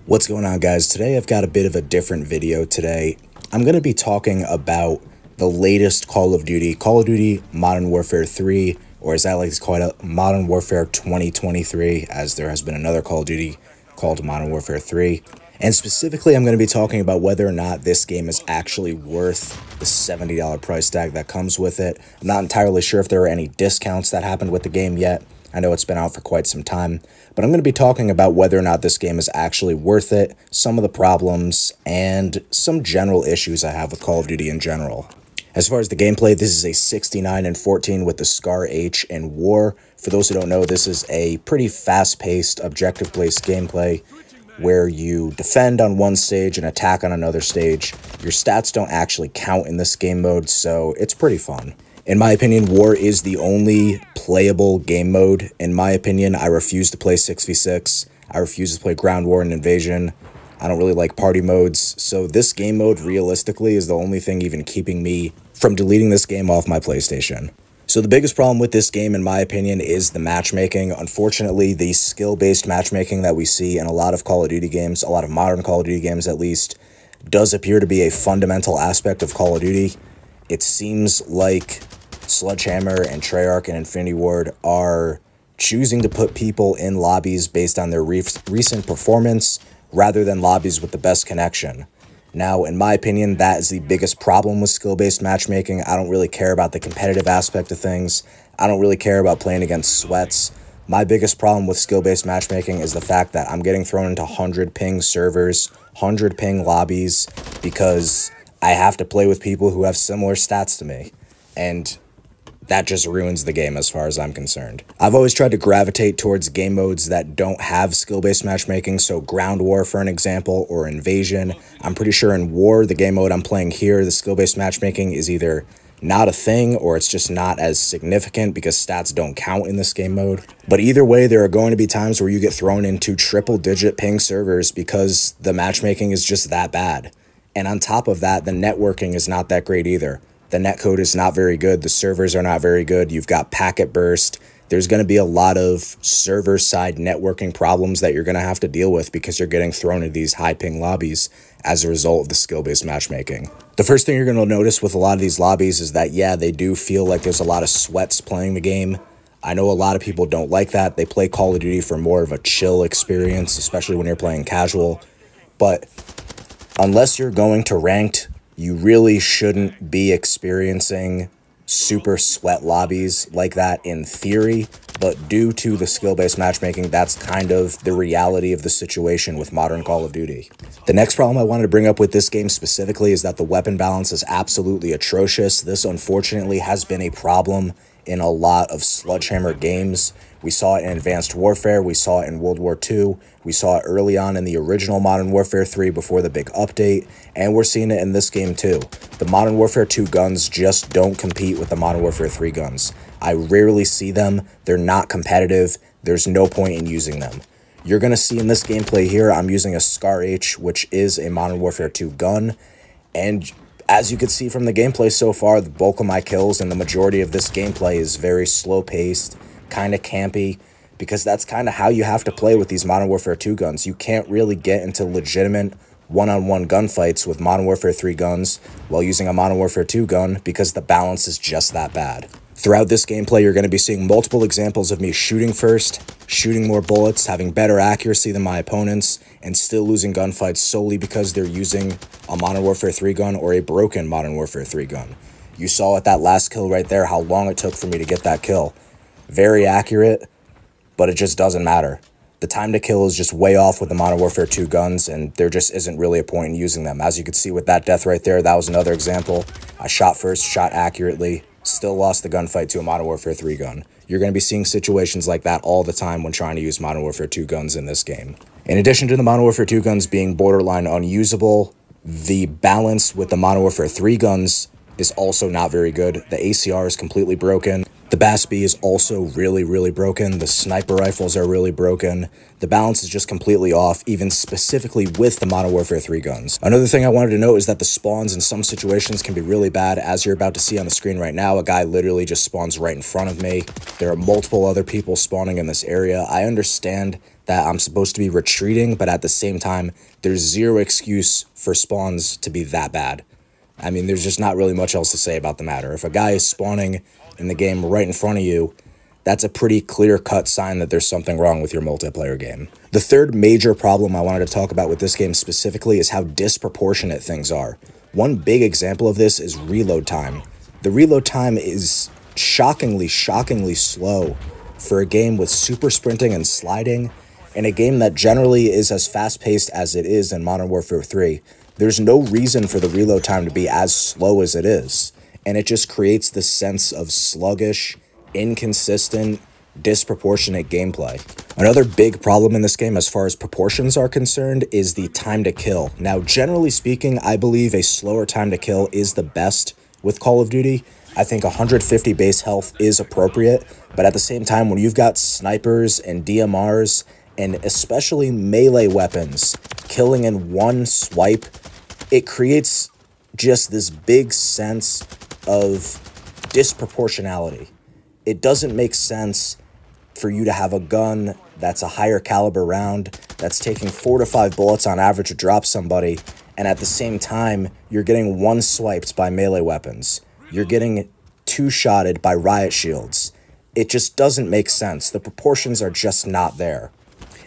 What's going on, guys? Today I've got a bit of a different video today. I'm going to be talking about the latest Call of Duty Modern Warfare 3, or as I like to call it, Modern Warfare 2023, as there has been another Call of Duty called Modern Warfare 3. And specifically, I'm going to be talking about whether or not this game is actually worth the $70 price tag that comes with it. I'm not entirely sure if there are any discounts that happened with the game yet. I know it's been out for quite some time, but I'm going to be talking about whether or not this game is actually worth it, some of the problems, and some general issues I have with Call of Duty in general. As far as the gameplay, this is a 69-14 with the Scar H and War. For those who don't know, this is a pretty fast-paced, objective-based gameplay where you defend on one stage and attack on another stage. Your stats don't actually count in this game mode, so it's pretty fun. In my opinion, War is the only playable game mode. In my opinion, I refuse to play 6v6. I refuse to play Ground War and Invasion. I don't really like party modes. So this game mode, realistically, is the only thing even keeping me from deleting this game off my PlayStation. So the biggest problem with this game, in my opinion, is the matchmaking. Unfortunately, the skill-based matchmaking that we see in a lot of Call of Duty games, a lot of modern Call of Duty games at least, does appear to be a fundamental aspect of Call of Duty. It seems like Sledgehammer and Treyarch and Infinity Ward are choosing to put people in lobbies based on their recent performance rather than lobbies with the best connection. Now, in my opinion, that is the biggest problem with skill-based matchmaking. I don't really care about the competitive aspect of things. I don't really care about playing against sweats. My biggest problem with skill-based matchmaking is the fact that I'm getting thrown into 100 ping servers, 100 ping lobbies, because I have to play with people who have similar stats to me. And that just ruins the game as far as I'm concerned. I've always tried to gravitate towards game modes that don't have skill-based matchmaking, so Ground War for an example, or Invasion. I'm pretty sure in War, the game mode I'm playing here, the skill-based matchmaking is either not a thing or it's just not as significant because stats don't count in this game mode. But either way, there are going to be times where you get thrown into triple-digit ping servers because the matchmaking is just that bad. And on top of that, the networking is not that great either. The netcode is not very good. The servers are not very good. You've got packet burst. There's going to be a lot of server-side networking problems that you're going to have to deal with because you're getting thrown into these high-ping lobbies as a result of the skill-based matchmaking. The first thing you're going to notice with a lot of these lobbies is that, yeah, they do feel like there's a lot of sweats playing the game. I know a lot of people don't like that. They play Call of Duty for more of a chill experience, especially when you're playing casual. But unless you're going to ranked, you really shouldn't be experiencing super sweat lobbies like that in theory, but due to the skill-based matchmaking, that's kind of the reality of the situation with modern Call of Duty. The next problem I wanted to bring up with this game specifically is that the weapon balance is absolutely atrocious. This, unfortunately, has been a problem in a lot of Sledgehammer games. We saw it in Advanced Warfare, we saw it in World War II, we saw it early on in the original Modern Warfare 3 before the big update, and we're seeing it in this game too. The Modern Warfare 2 guns just don't compete with the Modern Warfare 3 guns. I rarely see them, they're not competitive, there's no point in using them. You're going to see in this gameplay here, I'm using a Scar H, which is a Modern Warfare 2 gun, and as you can see from the gameplay so far, the bulk of my kills and the majority of this gameplay is very slow-paced, kind of campy, because that's kind of how you have to play with these Modern Warfare 2 guns. You can't really get into legitimate one-on-one gunfights with Modern Warfare 3 guns while using a Modern Warfare 2 gun because the balance is just that bad. Throughout this gameplay, you're going to be seeing multiple examples of me shooting first, shooting more bullets, having better accuracy than my opponents, and still losing gunfights solely because they're using a Modern Warfare 3 gun or a broken Modern Warfare 3 gun. You saw at that last kill right there how long it took for me to get that kill. Very accurate, but it just doesn't matter. The time to kill is just way off with the Modern Warfare 2 guns, and there just isn't really a point in using them. As you can see with that death right there, that was another example. I shot first, shot accurately, still lost the gunfight to a Modern Warfare 3 gun. You're going to be seeing situations like that all the time when trying to use Modern Warfare 2 guns in this game. In addition to the Modern Warfare 2 guns being borderline unusable, the balance with the Modern Warfare 3 guns is also not very good. The ACR is completely broken. The BAS-B is also really broken. The sniper rifles are really broken. The balance is just completely off, even specifically with the Modern Warfare 3 guns. Another thing I wanted to note is that the spawns in some situations can be really bad. As you're about to see on the screen right now, a guy literally just spawns right in front of me. There are multiple other people spawning in this area. I understand that I'm supposed to be retreating, but at the same time, there's zero excuse for spawns to be that bad. I mean, there's just not really much else to say about the matter. If a guy is spawning in the game right in front of you, that's a pretty clear-cut sign that there's something wrong with your multiplayer game. The third major problem I wanted to talk about with this game specifically is how disproportionate things are. One big example of this is reload time. The reload time is shockingly slow for a game with super sprinting and sliding, and a game that generally is as fast-paced as it is in Modern Warfare 3. There's no reason for the reload time to be as slow as it is, and it just creates this sense of sluggish, inconsistent, disproportionate gameplay. Another big problem in this game as far as proportions are concerned is the time to kill. Now, generally speaking, I believe a slower time to kill is the best with Call of Duty. I think 150 base health is appropriate, but at the same time, when you've got snipers and DMRs, and especially melee weapons, killing in one swipe, it creates just this big sense of disproportionality. It doesn't make sense for you to have a gun that's a higher caliber round, that's taking 4 to 5 bullets on average to drop somebody, and at the same time, you're getting one swiped by melee weapons. You're getting two-shotted by riot shields. It just doesn't make sense. The proportions are just not there.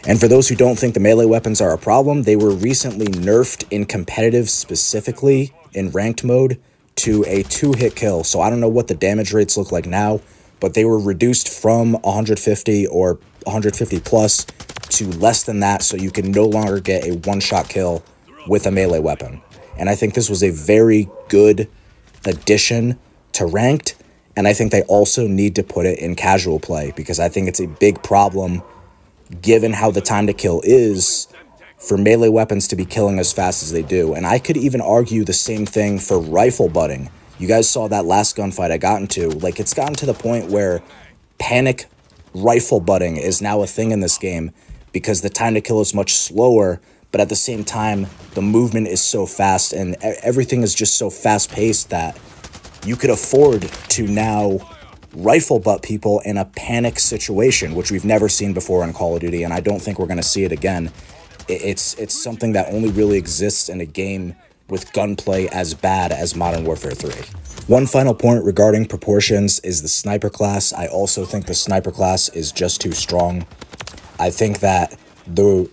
And for those who don't think the melee weapons are a problem, they were recently nerfed in competitive, specifically in ranked mode, to a 2-hit kill. So I don't know what the damage rates look like now, but they were reduced from 150 or 150 plus to less than that, so you can no longer get a one-shot kill with a melee weapon. And I think this was a very good addition to ranked, and I think they also need to put it in casual play, because I think it's a big problem given how the time to kill is for melee weapons to be killing as fast as they do. And I could even argue the same thing for rifle butting. You guys saw that last gunfight I got into. Like, it's gotten to the point where panic rifle butting is now a thing in this game because the time to kill is much slower, but at the same time, the movement is so fast and everything is just so fast-paced that you could afford to now rifle butt people in a panic situation, which we've never seen before in Call of Duty, and I don't think we're going to see it again. It's something that only really exists in a game with gunplay as bad as Modern Warfare 3. One final point regarding proportions is the sniper class. I also think the sniper class is just too strong. I think that the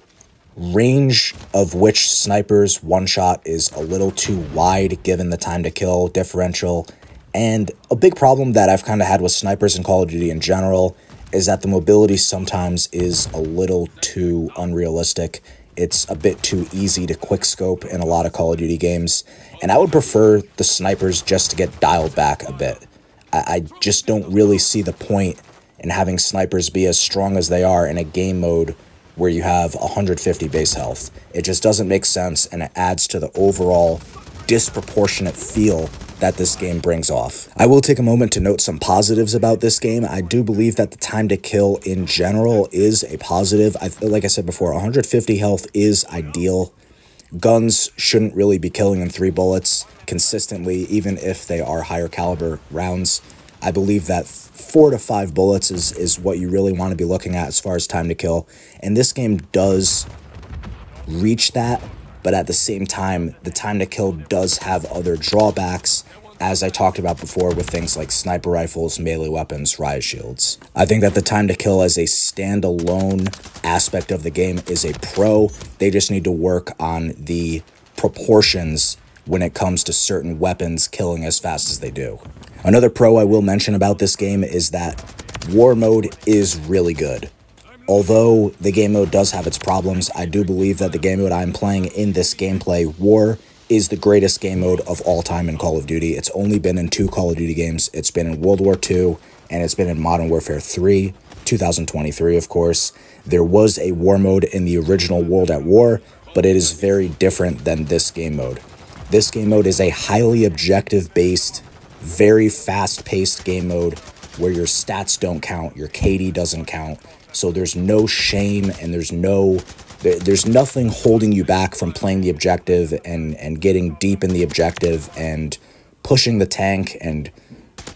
range of which snipers one-shot is a little too wide given the time to kill differential. And a big problem that I've kind of had with snipers in Call of Duty in general is that the mobility sometimes is a little too unrealistic. It's a bit too easy to quickscope in a lot of Call of Duty games, and I would prefer the snipers just to get dialed back a bit. I just don't really see the point in having snipers be as strong as they are in a game mode where you have 150 base health. It just doesn't make sense, and it adds to the overall disproportionate feel that this game brings off. I will take a moment to note some positives about this game. I do believe that the time to kill in general is a positive. Like I said before, 150 health is ideal. Guns shouldn't really be killing in 3 bullets consistently, even if they are higher caliber rounds. I believe that 4 to 5 bullets is what you really want to be looking at as far as time to kill. And this game does reach that, but at the same time, the time to kill does have other drawbacks, as I talked about before with things like sniper rifles, melee weapons, riot shields. I think that the time to kill as a standalone aspect of the game is a pro. They just need to work on the proportions when it comes to certain weapons killing as fast as they do. Another pro I will mention about this game is that war mode is really good. Although the game mode does have its problems, I do believe that the game mode I'm playing in this gameplay, War, is the greatest game mode of all time in Call of Duty. It's only been in 2 Call of Duty games. It's been in World War II, and it's been in Modern Warfare 3, 2023, of course. There was a war mode in the original World at War, but it is very different than this game mode. This game mode is a highly objective-based, very fast-paced game mode where your stats don't count, your KD doesn't count. So there's no shame and there's nothing holding you back from playing the objective and getting deep in the objective and pushing the tank and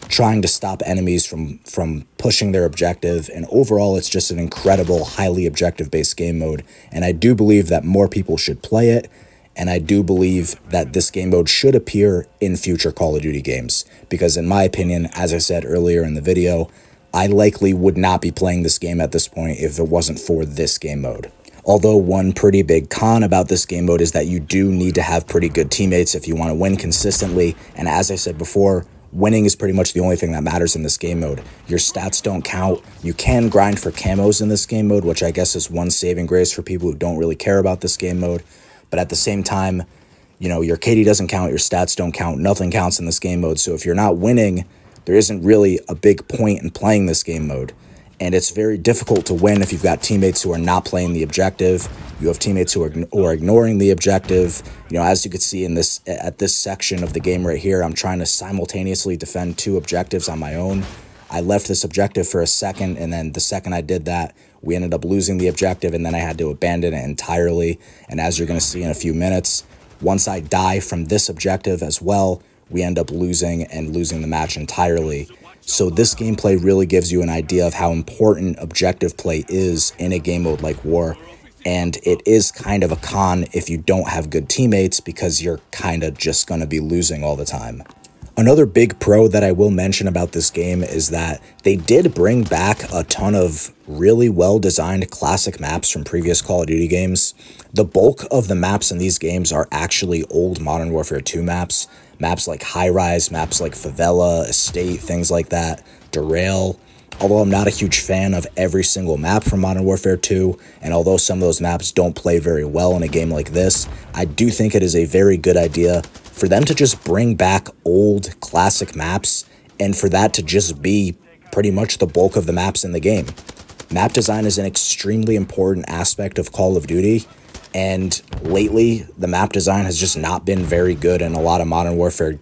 trying to stop enemies from pushing their objective. And overall, it's just an incredible, highly objective-based game mode. And I do believe that more people should play it. And I do believe that this game mode should appear in future Call of Duty games. Because in my opinion, as I said earlier in the video, I likely would not be playing this game at this point if it wasn't for this game mode. Although one pretty big con about this game mode is that you do need to have pretty good teammates if you want to win consistently. And as I said before, winning is pretty much the only thing that matters in this game mode. Your stats don't count. You can grind for camos in this game mode, which I guess is one saving grace for people who don't really care about this game mode. But at the same time, you know, your KD doesn't count, your stats don't count, nothing counts in this game mode. So if you're not winning, there isn't really a big point in playing this game mode. And it's very difficult to win if you've got teammates who are not playing the objective. You have teammates who are ignoring the objective. You know, as you can see in this at this section of the game right here, I'm trying to simultaneously defend two objectives on my own. I left this objective for a second, and then the second I did that, we ended up losing the objective, and then I had to abandon it entirely. And as you're going to see in a few minutes, once I die from this objective as well, we end up losing the match entirely. So this gameplay really gives you an idea of how important objective play is in a game mode like War. And it is kind of a con if you don't have good teammates, because you're kind of just going to be losing all the time. Another big pro that I will mention about this game is that they did bring back a ton of really well-designed classic maps from previous Call of Duty games. The bulk of the maps in these games are actually old Modern Warfare 2 maps. Maps like High Rise, maps like Favela, Estate, things like that, Derail. Although I'm not a huge fan of every single map from Modern Warfare 2, and although some of those maps don't play very well in a game like this, I do think it is a very good idea for them to just bring back old classic maps, and for that to just be pretty much the bulk of the maps in the game. Map design is an extremely important aspect of Call of Duty, and lately the map design has just not been very good in a lot of Modern Warfare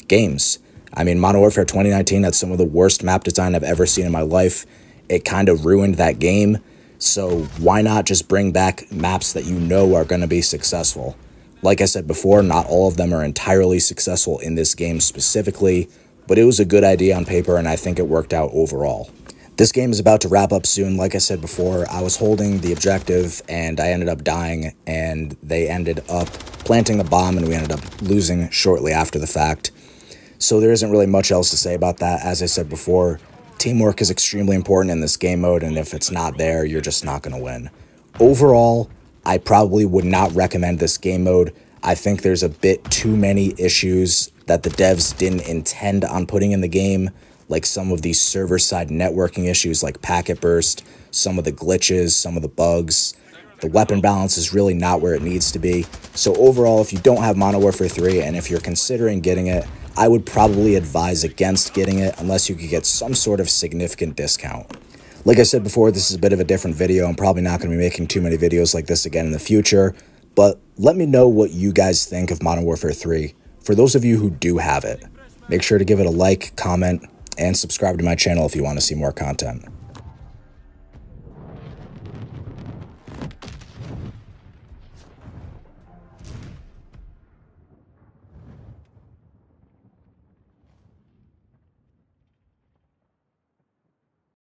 games. I mean, Modern Warfare 2019 had some of the worst map design I've ever seen in my life. It kind of ruined that game, so why not just bring back maps that you know are going to be successful? Like I said before, not all of them are entirely successful in this game specifically, but it was a good idea on paper, and I think it worked out overall. This game is about to wrap up soon. Like I said before, I was holding the objective, and I ended up dying, and they ended up planting the bomb, and we ended up losing shortly after the fact. So there isn't really much else to say about that. As I said before, teamwork is extremely important in this game mode, and if it's not there, you're just not going to win. Overall, I probably would not recommend this game mode. I think there's a bit too many issues that the devs didn't intend on putting in the game, like some of these server-side networking issues like packet burst, some of the glitches, some of the bugs. The weapon balance is really not where it needs to be. So overall, if you don't have Modern Warfare 3 and if you're considering getting it, I would probably advise against getting it unless you could get some sort of significant discount. Like I said before, this is a bit of a different video. I'm probably not going to be making too many videos like this again in the future, but let me know what you guys think of Modern Warfare 3. For those of you who do have it, make sure to give it a like, comment, and subscribe to my channel if you want to see more content.